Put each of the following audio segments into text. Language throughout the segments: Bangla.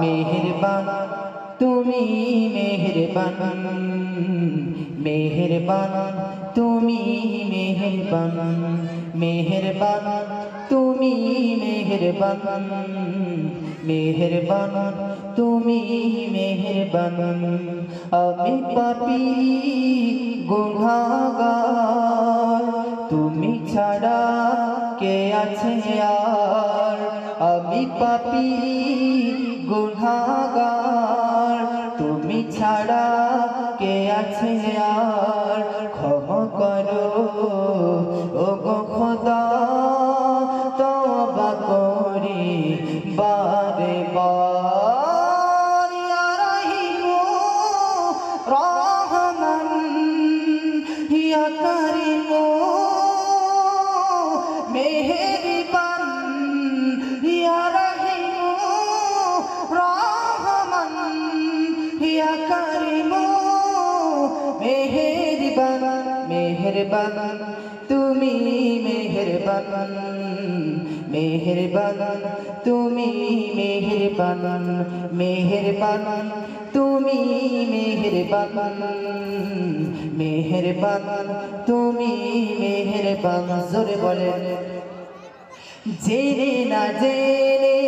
মেহেরবান তুমি মেহেরবান, মেহেরবান তুমি মেহেরবান, মেহেরবান তুমি মেহেরবান, মেহেরবান তুমি মেহেরবান। আমি পাপী গুনাহগার, তুমি ছাড়া কে আছে আর। আমি পাপী গুনাহগার, তুমি ছাড়া কে আছে আর। ক্ষমা করো ও গো খোদা, তওবা করি বারে বার। ইয়া রাহিমু রহমান, ইয়া কারিমু মেহেরবান, ইয়া রাহিমু রহমান, ইয়া কারিমু মেহেরবান। মেহেরবান তুমি মেহেরবান, মেহেরবান তুমি মেহেরবান, মেহেরবান তুমি মেহেরবান, মেহেরবান তুমি মেহেরবান। জোরে বলেন। জেনে না জেনে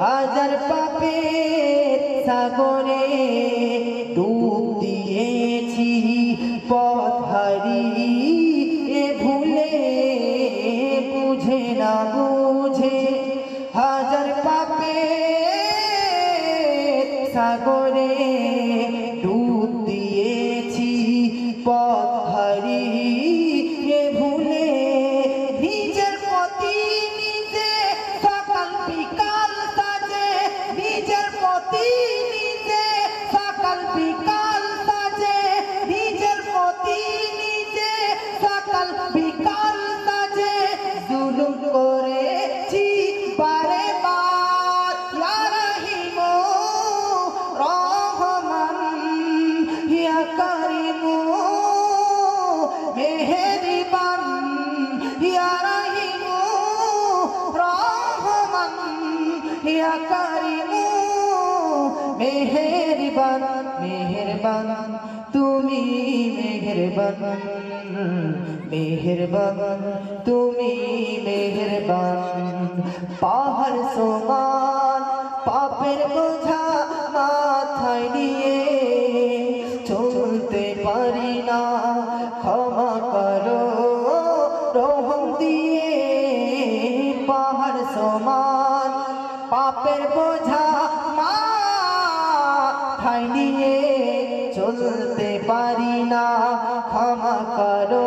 হাজার পাপের সাগরে ডুব দিয়েছি, পথ হারিয়ে ভুলে বুঝে না বুঝে হাজার পাপের সাগরে ডুব দিয়েছি, পথ হারিয়ে ভুলে নিজের পথই নিজে সকাল বিকাল সাজে, নিজের পথই নিজে সকাল বিকাল সাজে, নিজের পথই নিজে সকাল বিকাল সাজে। জুলুম করেছি বারে বার, ইয়া রাহিমু রহমান, ইয়া কারিমু মেহেরবান, ইয়া রাহিমু রহমান, ইয়া কারিমু মেহেরবান। মেহেরবান তুমি মেহেরবান, মেহেরবান তুমি মেহেরবান। পাহাড় সমান পাপের বোঝা মাথায় নিয়ে চলতে পারি না, ক্ষমা করো রহম দিয়ে। পাহাড় সমান পাপের বোঝা মাথায় নিয়ে চলতে পারি না, ক্ষমা করো